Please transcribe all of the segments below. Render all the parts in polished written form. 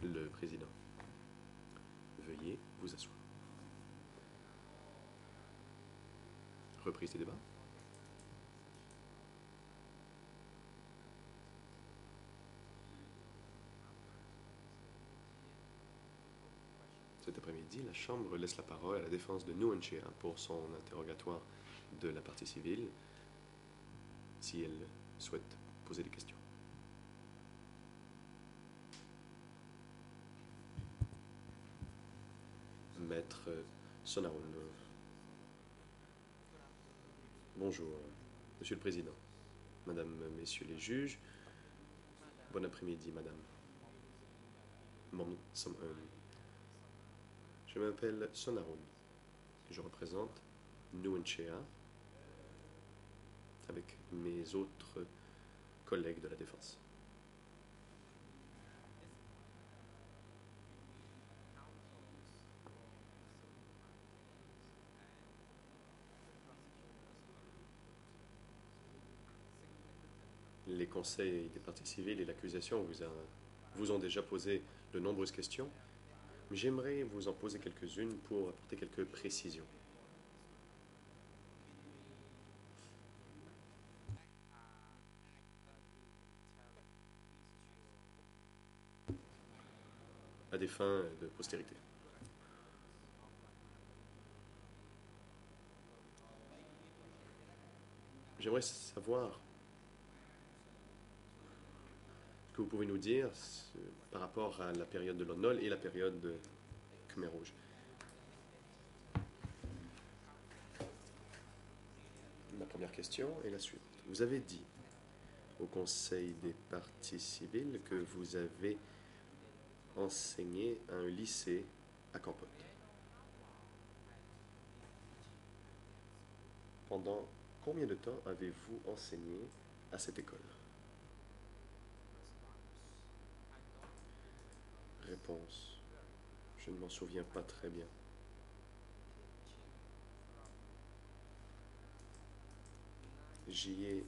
Le président. Veuillez vous asseoir. Reprise des débats. Cet après-midi, la Chambre laisse la parole à la défense de Nguyen Chia pour son interrogatoire de la partie civile, si elle souhaite poser des questions. Maître Sonaroun. Bonjour, Monsieur le Président, Madame, Messieurs les juges. Bon après-midi, Madame. Je m'appelle Sonaroun et je représente Nguyen Chia avec mes autres collègues de la défense. Les conseils des parties civiles et l'accusation vous ont déjà posé de nombreuses questions, mais j'aimerais vous en poser quelques-unes pour apporter quelques précisions. À des fins de postérité. J'aimerais savoir ce que vous pouvez nous dire par rapport à la période de l'Onnol et la période de Khmer Rouge. Ma première question est la suite. Vous avez dit au Conseil des parties civiles que vous avez enseigné à un lycée à Kampot. Pendant combien de temps avez-vous enseigné à cette école? Réponse. Je ne m'en souviens pas très bien. J'y ai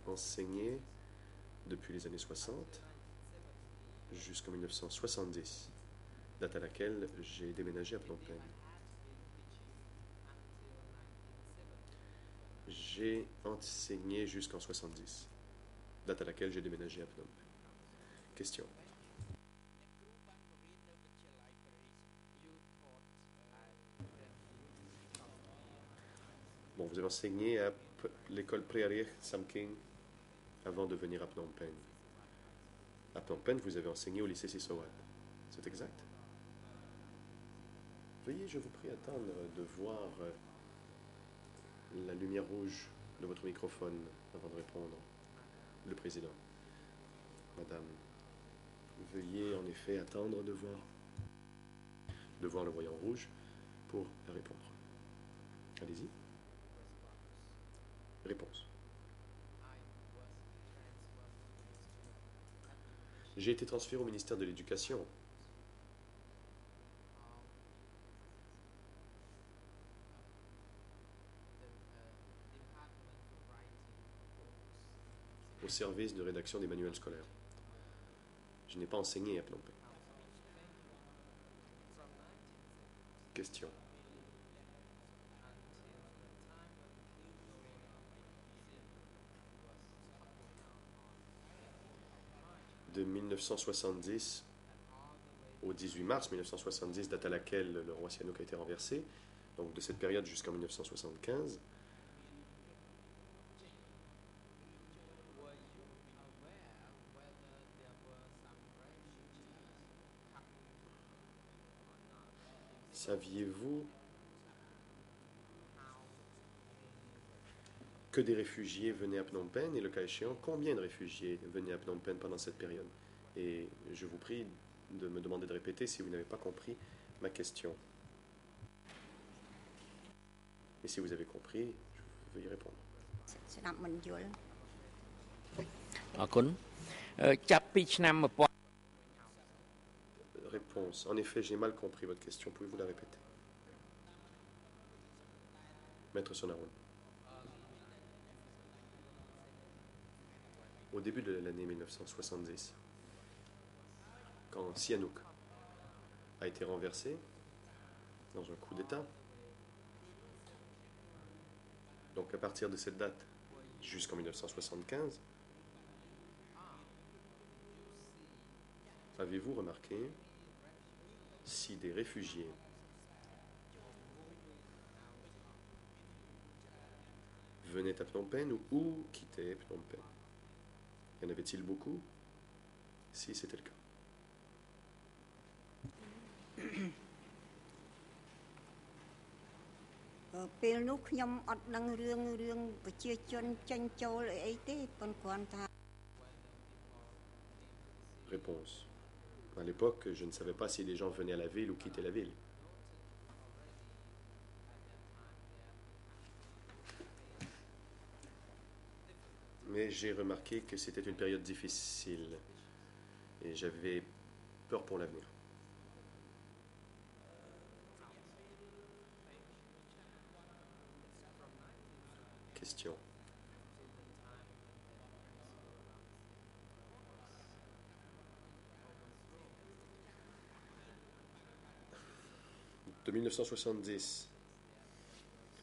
enseigné depuis les années 60 jusqu'en 1970, date à laquelle j'ai déménagé à Phnom Penh. J'ai enseigné jusqu'en 70, date à laquelle j'ai déménagé à Phnom Penh. Question. Bon, vous avez enseigné à l'école Prearich Samking avant de venir à Phnom Penh. À Phnom Penh, vous avez enseigné au lycée Sisowat. C'est exact? Veuillez, je vous prie, attendre de voir la lumière rouge de votre microphone avant de répondre. Le président. Madame, veuillez en effet attendre de voir le voyant rouge pour répondre. Allez-y. Réponse. J'ai été transféré au ministère de l'Éducation. Au service de rédaction des manuels scolaires. Je n'ai pas enseigné à Phnom Penh. Question. De 1970 au 18 mars 1970, date à laquelle le roi Sihanouk a été renversé, donc de cette période jusqu'en 1975, saviez-vous que des réfugiés venaient à Phnom Penh et le cas échéant, combien de réfugiés venaient à Phnom Penh pendant cette période? Et je vous prie de me demander de répéter si vous n'avez pas compris ma question. Et si vous avez compris, je vais y répondre. Réponse. En effet, j'ai mal compris votre question. Pouvez-vous la répéter? Maître Sonaroun. au début de l'année 1970, quand Sihanouk a été renversé dans un coup d'État. Donc à partir de cette date jusqu'en 1975, avez-vous remarqué si des réfugiés venaient à Phnom Penh ou quittaient Phnom Penh? Y en avait-il beaucoup? Si c'était le cas. ពេលនោះខ្ញុំអត់ដឹងរឿងប្រជាជនចាញ់ចូលអីទេប៉ុន្តែគ្រាន់ថា Réponse. À l'époque, je ne savais pas si les gens venaient à la ville ou quittaient la ville. Mais j'ai remarqué que c'était une période difficile et j'avais peur pour l'avenir. Question. De 1970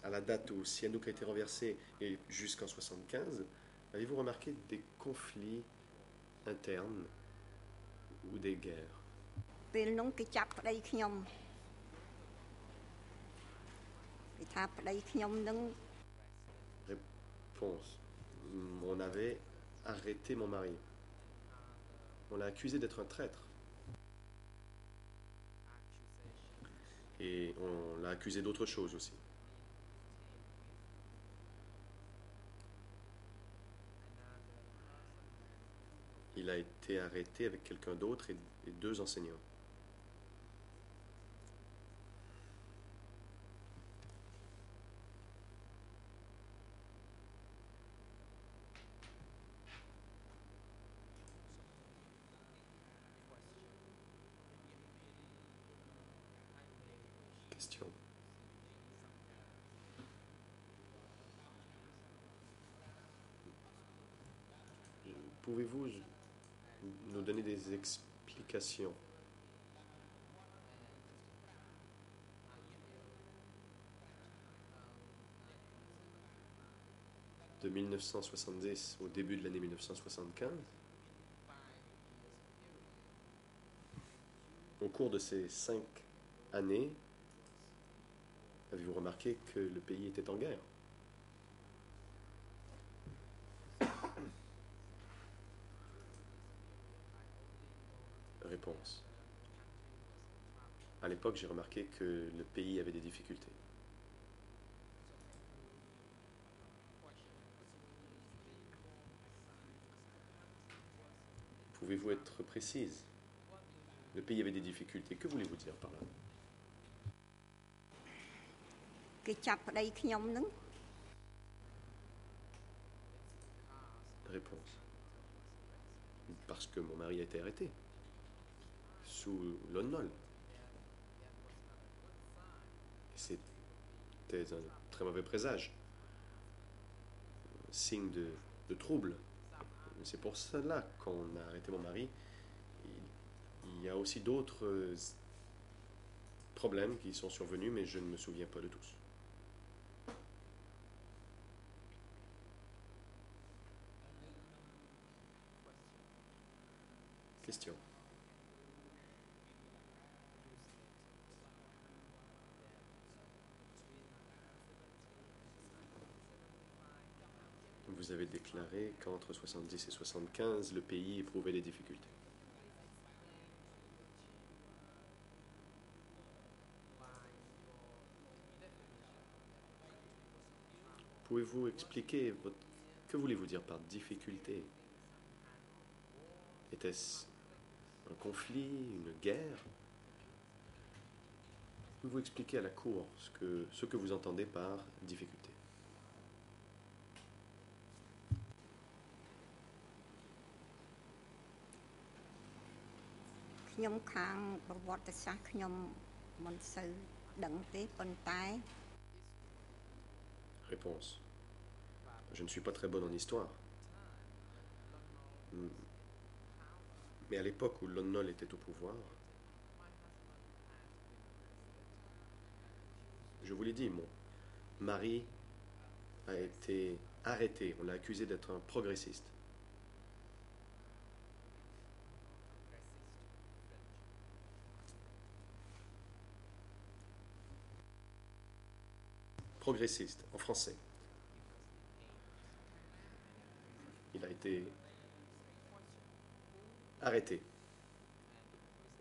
à la date où Sihanouk a été renversé et jusqu'en 1975, avez-vous remarqué des conflits internes ou des guerres? ពេលនោះគេចាប់ប្តីខ្ញុំគេថាប្តីខ្ញុំនឹង Réponse. On avait arrêté mon mari. On l'a accusé d'être un traître. Et on l'a accusé d'autres choses aussi. Il a été arrêté avec quelqu'un d'autre et 2 enseignants. Question. Pouvez-vous nous donner des explications? De 1970 au début de l'année 1975. Au cours de ces 5 années, avez-vous remarqué que le pays était en guerre? Réponse. À l'époque, j'ai remarqué que le pays avait des difficultés. Pouvez-vous être précise? Le pays avait des difficultés. Que voulez-vous dire par là? គេចាប់ប្តីខ្ញុំនឹង Réponse. Parce que mon mari a été arrêté sous Lon Nol. C'était un très mauvais présage, signe de trouble. C'est pour cela qu'on a arrêté mon mari. Il y a aussi d'autres problèmes qui sont survenus, mais je ne me souviens pas de tous. Question. Vous avez déclaré qu'entre 70 et 75, le pays éprouvait des difficultés. Pouvez-vous expliquer que voulez-vous dire par difficulté? Était-ce un conflit, une guerre? Pouvez-vous expliquer à la Cour ce que vous entendez par difficulté? Réponse. Je ne suis pas très bonne en histoire. Mais à l'époque où Lon Nol était au pouvoir, je vous l'ai dit, mon mari a été arrêté. On l'a accusé d'être un progressiste. Progressiste, en français. Il a été arrêté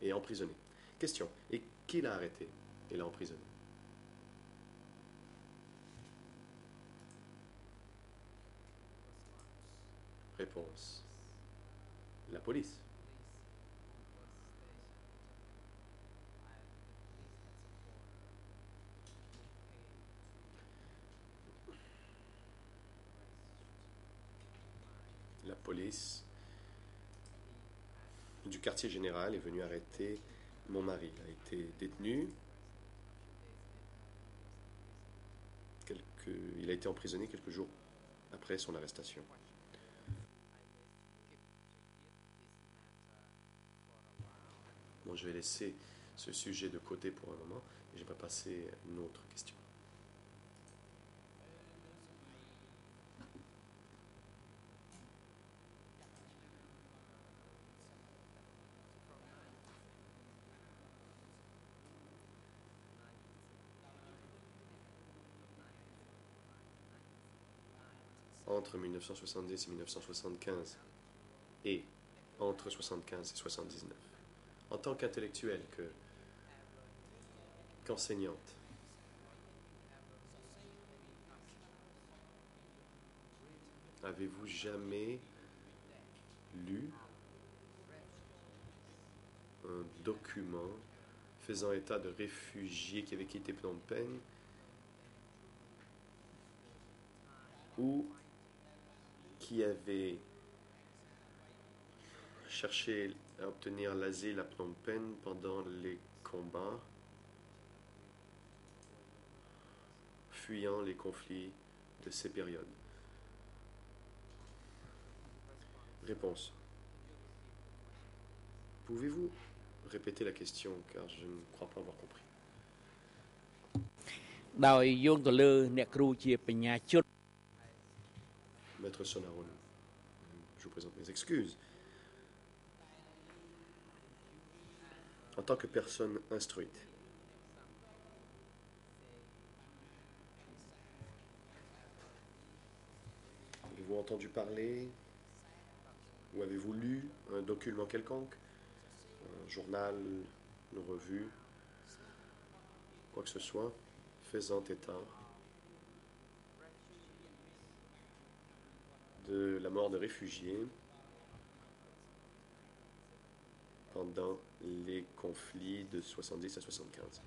et emprisonné. Question. Et qui l'a arrêté et l'a emprisonné? Réponse. La police. La police du quartier général est venue arrêter mon mari. Il a été détenu. Il a été emprisonné quelques jours après son arrestation. Bon, je vais laisser ce sujet de côté pour un moment et je vais passer à une autre question. Entre 1970 et 1975 et entre 75 et 79, en tant qu'intellectuelle, qu'enseignante, avez-vous jamais lu un document faisant état de réfugiés qui avaient quitté Phnom Penh ou qui avaient cherché à obtenir l'asile à Phnom Penh pendant les combats, fuyant les conflits de ces périodes? Réponse. Pouvez-vous répéter la question car je ne crois pas avoir compris. ដោយយោងទៅលើអ្នកគ្រូជាបញ្ញាជុត Maître Sonaron, je vous présente mes excuses. En tant que personne instruite, avez-vous entendu parler ou avez-vous lu un document quelconque, un journal, une revue, quoi que ce soit, faisant état de la mort de réfugiés pendant les conflits de 70 à 75?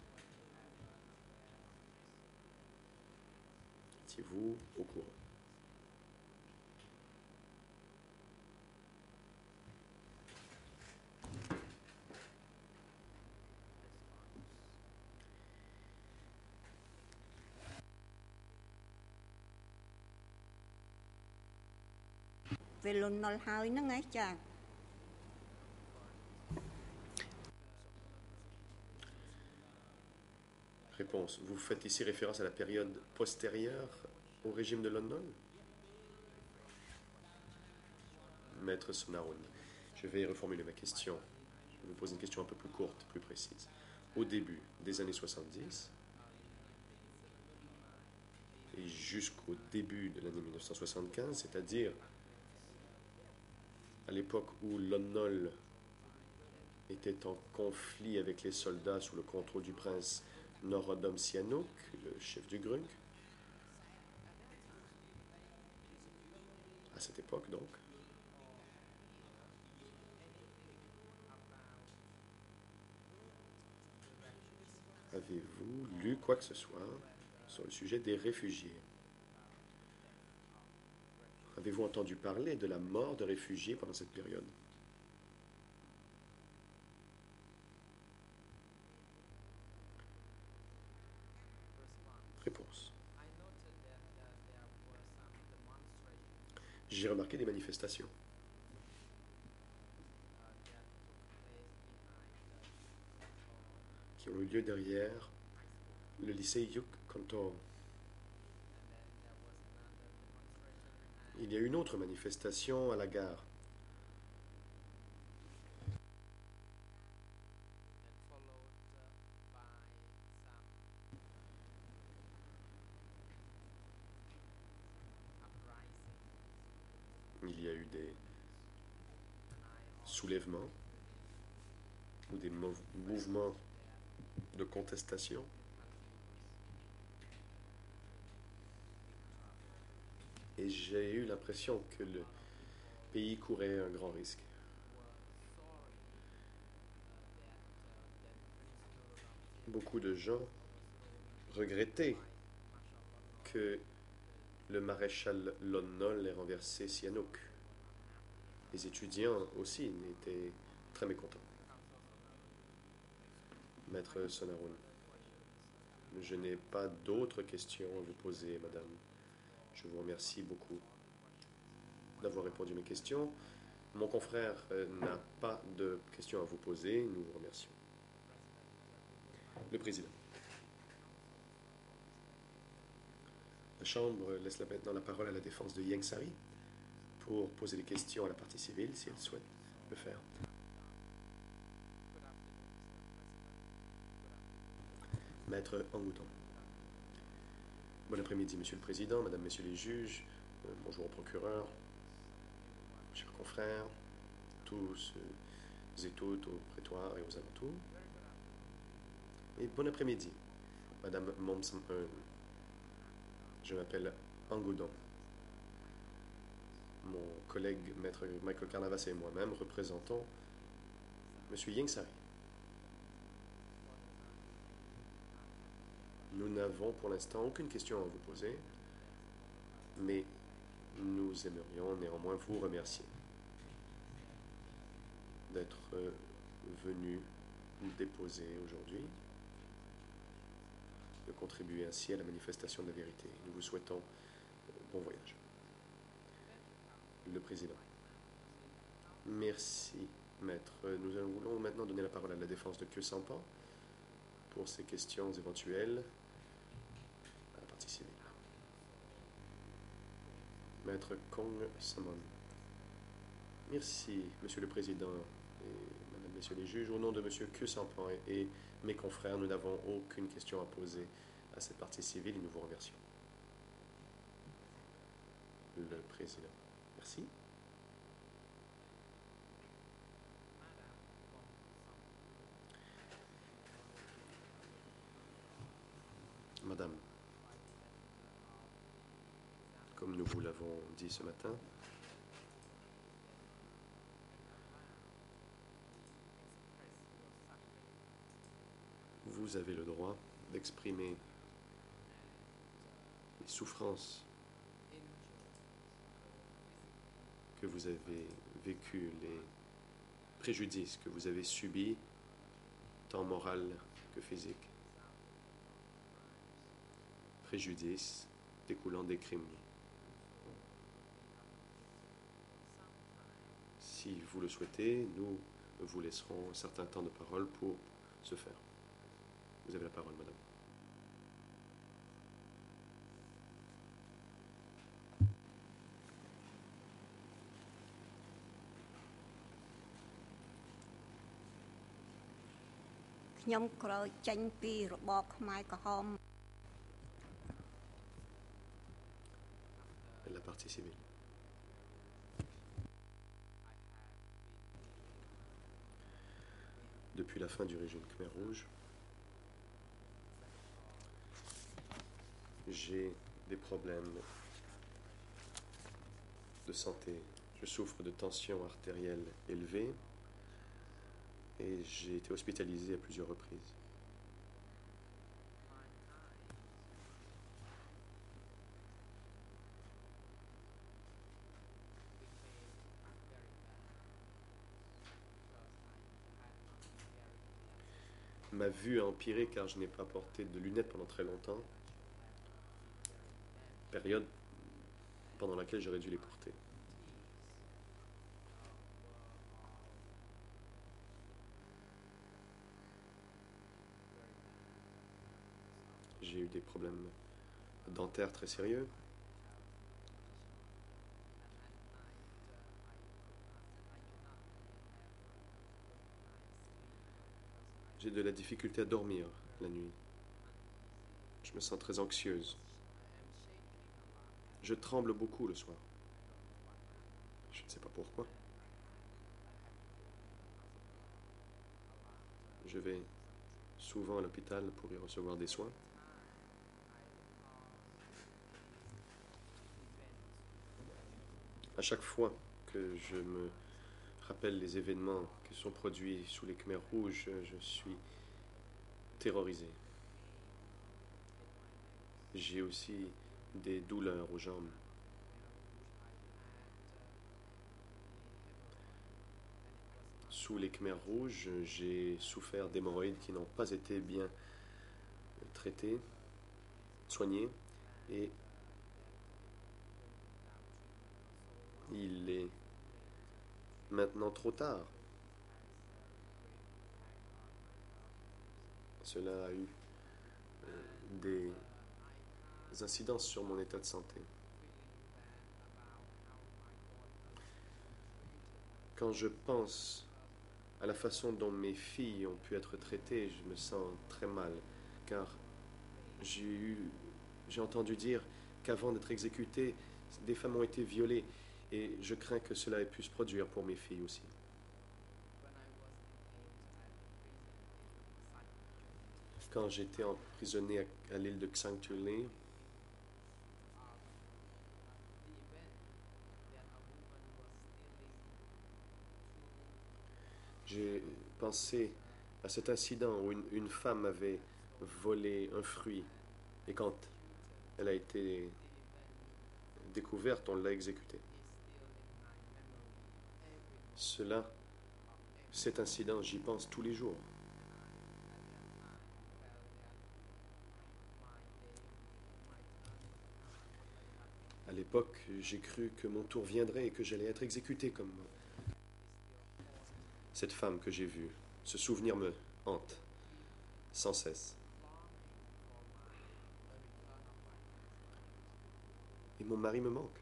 Étiez-vous au courant? Réponse. Vous faites ici référence à la période postérieure au régime de Lon Nol? Maître Sonaron, je vais reformuler ma question. Je vais vous poser une question un peu plus courte, plus précise. Au début des années 70 et jusqu'au début de l'année 1975, c'est-à-dire à l'époque où Lon Nol était en conflit avec les soldats sous le contrôle du prince Norodom Sihanouk, le chef du Grunk. À cette époque, donc. Avez-vous lu quoi que ce soit sur le sujet des réfugiés? Avez-vous entendu parler de la mort de réfugiés pendant cette période? Réponse. J'ai remarqué des manifestations au lieu derrière le lycée Yuk Kanto. Il y a eu une autre manifestation à la gare. Il y a eu des soulèvements ou des mouvements de contestation. Et j'ai eu l'impression que le pays courait un grand risque. Beaucoup de gens regrettaient que le maréchal Lon Nol ait renversé Sihanouk. Les étudiants aussi étaient très mécontents. Maître Sonaroun, je n'ai pas d'autres questions à vous poser, madame. Je vous remercie beaucoup d'avoir répondu à mes questions. Mon confrère n'a pas de questions à vous poser. Nous vous remercions. Le président. La Chambre laisse maintenant la parole à la défense de Ieng Sary pour poser des questions à la partie civile, si elle souhaite le faire. Maître Angoudon. Bon après-midi, Monsieur le Président, Madame, Messieurs les juges, bonjour au procureur, chers confrères, tous et toutes au prétoire et aux alentours. Et bon après-midi, Madame Momsen. Je m'appelle Angoudon. Mon collègue Maître Michael Carnavas et moi-même représentons Monsieur Ieng Sary. Nous n'avons pour l'instant aucune question à vous poser, mais nous aimerions néanmoins vous remercier d'être venu nous déposer aujourd'hui, de contribuer ainsi à la manifestation de la vérité. Nous vous souhaitons bon voyage. Le président. Merci, maître. Nous voulons maintenant donner la parole à la défense de Khieu Samphan pour ces questions éventuelles à la partie civile. Maître Kong Samon. Merci, Monsieur le Président et Madame, Messieurs les juges. Au nom de Monsieur Khieu Samphan et mes confrères, nous n'avons aucune question à poser à cette partie civile et nous vous remercions. Le Président. Merci. Madame, comme nous vous l'avons dit ce matin, vous avez le droit d'exprimer les souffrances que vous avez vécues, les préjudices que vous avez subis, tant moral que physique. Préjudices découlant des crimes. Si vous le souhaitez, nous vous laisserons un certain temps de parole pour ce faire. Vous avez la parole, madame. La partie civile. Depuis la fin du régime Khmer Rouge, j'ai des problèmes de santé. Je souffre de tension artérielle élevée et j'ai été hospitalisé à plusieurs reprises. Ma vue a empiré car je n'ai pas porté de lunettes pendant très longtemps, période pendant laquelle j'aurais dû les porter. J'ai eu des problèmes dentaires très sérieux. J'ai de la difficulté à dormir la nuit. Je me sens très anxieuse. Je tremble beaucoup le soir. Je ne sais pas pourquoi. Je vais souvent à l'hôpital pour y recevoir des soins. À chaque fois que je me rappelle les événements qui sont produits sous les Khmers rouges, je suis terrorisé. J'ai aussi des douleurs aux jambes. Sous les Khmers rouges, j'ai souffert d'hémorroïdes qui n'ont pas été bien traitées, soignées, et il est maintenant trop tard. Cela a eu des incidences sur mon état de santé. Quand je pense à la façon dont mes filles ont pu être traitées, je me sens très mal, car j'ai entendu dire qu'avant d'être exécutées, des femmes ont été violées, et je crains que cela ait pu se produire pour mes filles aussi. Quand j'étais emprisonné à l'île de Xangtuli, j'ai pensé à cet incident où une femme avait volé un fruit, et quand elle a été découverte, on l'a exécutée. Cet incident, j'y pense tous les jours. À l'époque, j'ai cru que mon tour viendrait et que j'allais être exécuté comme cette femme que j'ai vue. Ce souvenir me hante sans cesse. Et mon mari me manque.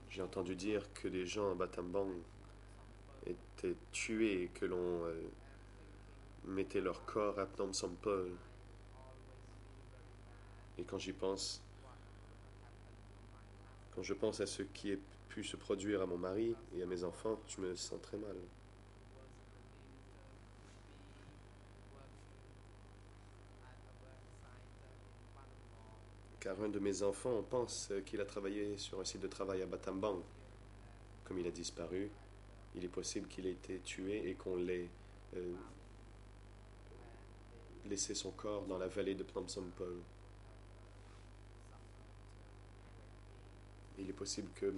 J'ai entendu dire que des gens à Battambang étaient tués et que l'on mettait leur corps à Phnom Sampol. Et quand je pense à ce qui a pu se produire à mon mari et à mes enfants, je me sens très mal. Car un de mes enfants, on pense qu'il a travaillé sur un site de travail à Battambang. Comme il a disparu, il est possible qu'il ait été tué et qu'on l'ait laissé son corps dans la vallée de Phnom Sampol. Il est possible que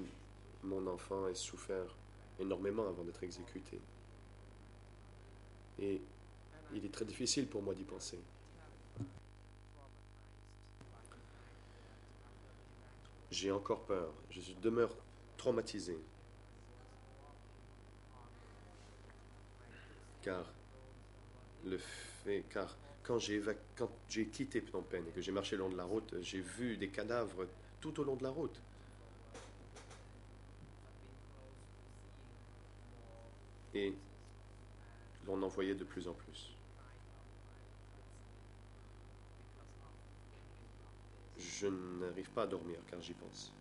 mon enfant ait souffert énormément avant d'être exécuté. Et il est très difficile pour moi d'y penser. J'ai encore peur. Je demeure traumatisé. Car quand j'ai quitté Phnom Penh et que j'ai marché le long de la route, j'ai vu des cadavres tout au long de la route. Et l'on en voyait de plus en plus. Je n'arrive pas à dormir car j'y pense.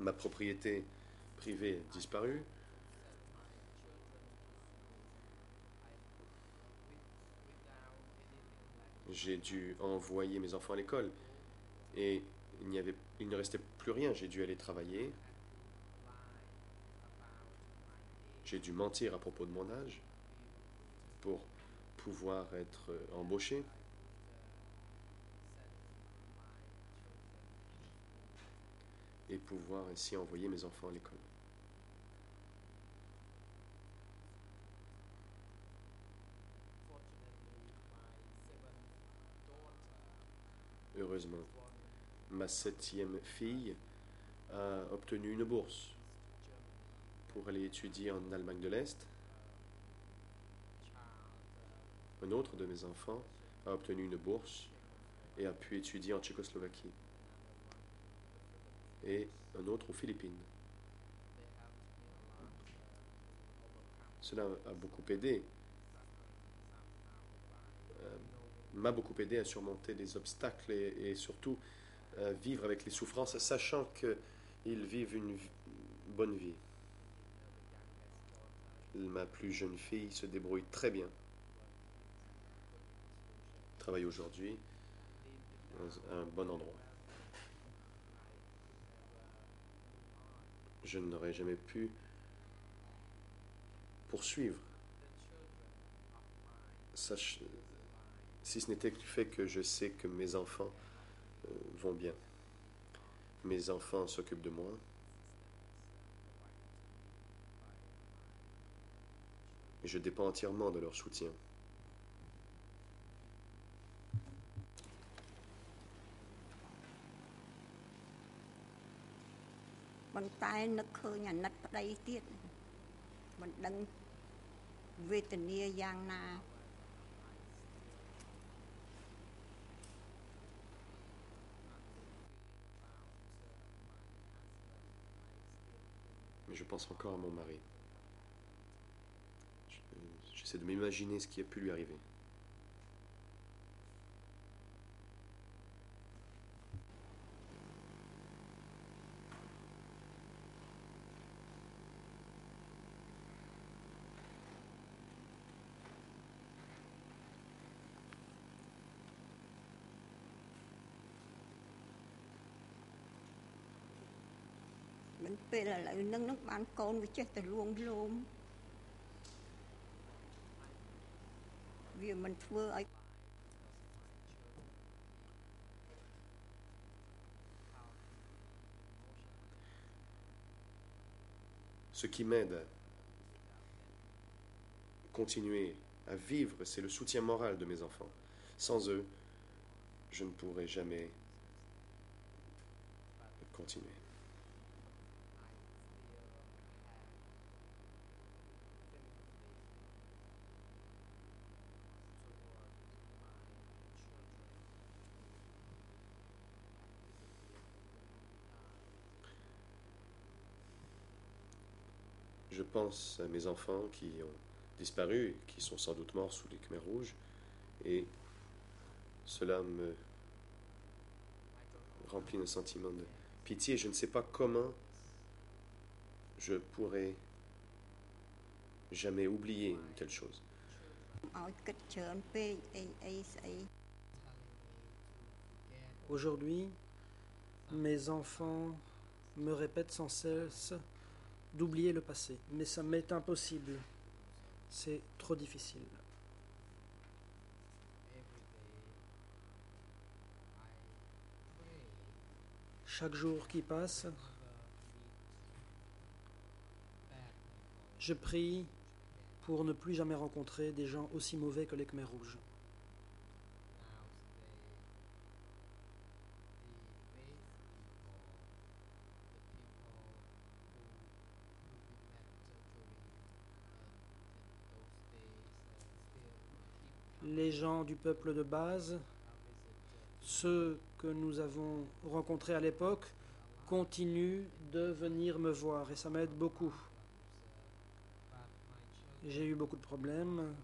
Ma propriété privée a disparu. J'ai dû envoyer mes enfants à l'école et il ne restait plus rien. J'ai dû aller travailler. J'ai dû mentir à propos de mon âge pour pouvoir être embauché. Et pouvoir ainsi envoyer mes enfants à l'école. Heureusement, ma 7e fille a obtenu une bourse pour aller étudier en Allemagne de l'Est. Un autre de mes enfants a obtenu une bourse et a pu étudier en Tchécoslovaquie. Et un autre aux Philippines. Cela a beaucoup aidé, m'a beaucoup aidé à surmonter les obstacles et surtout à vivre avec les souffrances, sachant qu'ils vivent une bonne vie. Ma plus jeune fille se débrouille très bien. Travaille aujourd'hui dans un bon endroit. Je n'aurais jamais pu poursuivre, si ce n'était que du fait que je sais que mes enfants vont bien. Mes enfants s'occupent de moi. Et je dépends entièrement de leur soutien. Mais je pense encore à mon mari. J'essaie de m'imaginer ce qui a pu lui arriver. Ce qui m'aide à continuer à vivre, c'est le soutien moral de mes enfants. Sans eux, je ne pourrais jamais continuer. Je pense à mes enfants qui ont disparu, qui sont sans doute morts sous les Khmers rouges, et cela me remplit d'un sentiment de pitié. Je ne sais pas comment je pourrais jamais oublier une telle chose. Aujourd'hui, mes enfants me répètent sans cesse d'oublier le passé, mais ça m'est impossible. C'est trop difficile. Chaque jour qui passe, je prie pour ne plus jamais rencontrer des gens aussi mauvais que les Khmers rouges. Les gens du peuple de base, ceux que nous avons rencontrés à l'époque, continuent de venir me voir et ça m'aide beaucoup. J'ai eu beaucoup de problèmes,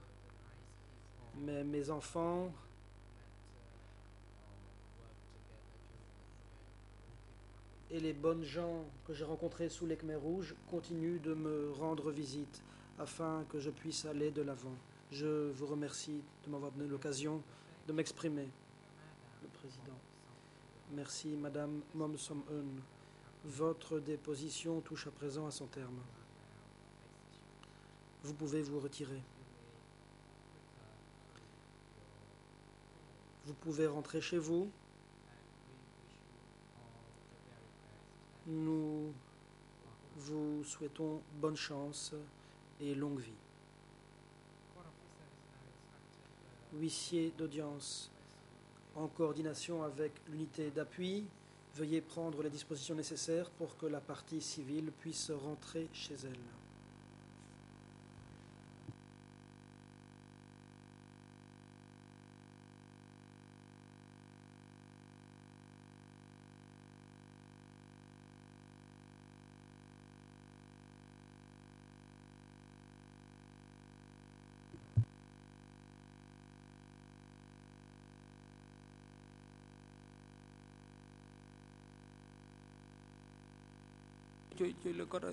mais mes enfants et les bonnes gens que j'ai rencontrés sous les Khmers rouges continuent de me rendre visite afin que je puisse aller de l'avant. Je vous remercie de m'avoir donné l'occasion de m'exprimer, le président. Merci, Madame Momsom-Eun. Votre déposition touche à présent à son terme. Vous pouvez vous retirer. Vous pouvez rentrer chez vous. Nous vous souhaitons bonne chance et longue vie. Huissier d'audience, en coordination avec l'unité d'appui, veuillez prendre les dispositions nécessaires pour que la partie civile puisse rentrer chez elle.ជួយលើកគាត់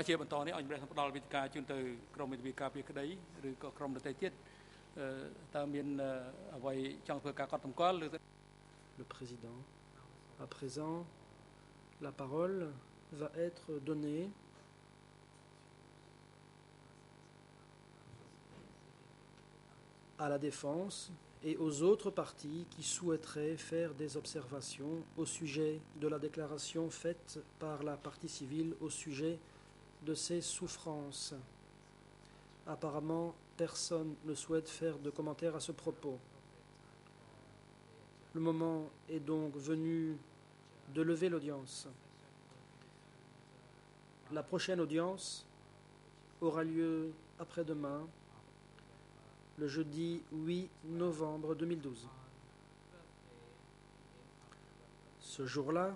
ជាបន្តនេះឲ្យព្រះផ្ដល់វិធានការជូនទៅក្រុមវិទ្យាការពីក្តីឬក៏ក្រុមដទៃទៀតតើមានអ្វីចង់ធ្វើការកត់សម្គាល់ឬ Le président, à présent, la parole va être donnée à la défense et aux autres parties qui souhaiteraient faire des observations au sujet de la déclaration faite par la partie civile au sujet de ses souffrances. Apparemment, personne ne souhaite faire de commentaires à ce propos. Le moment est donc venu de lever l'audience. La prochaine audience aura lieu après-demain, le jeudi 8 novembre 2012. Ce jour-là,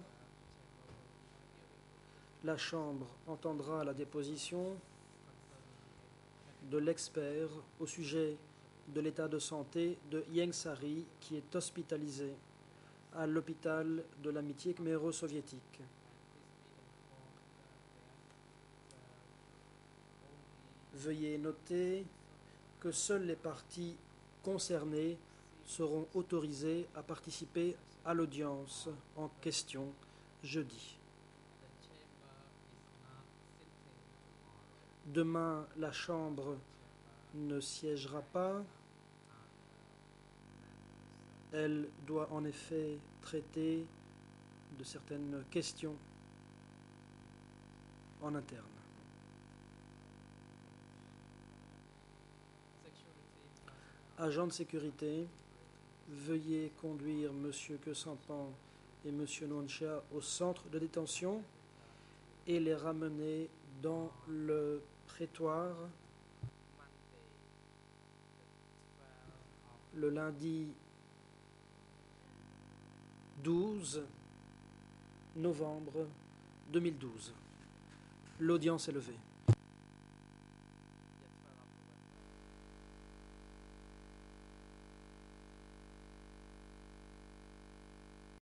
la Chambre entendra la déposition de l'expert au sujet de l'état de santé de Ieng Sary qui est hospitalisé à l'hôpital de l'amitié khmero-soviétique. Veuillez noter que seules les parties concernées seront autorisées à participer à l'audience en question jeudi. Demain, la Chambre ne siégera pas. Elle doit en effet traiter de certaines questions en interne. Agent de sécurité, veuillez conduire M. Kesampan et M. Nonchia au centre de détention et les ramener dans le prétoire le lundi 12 novembre 2012. L'audience est levée.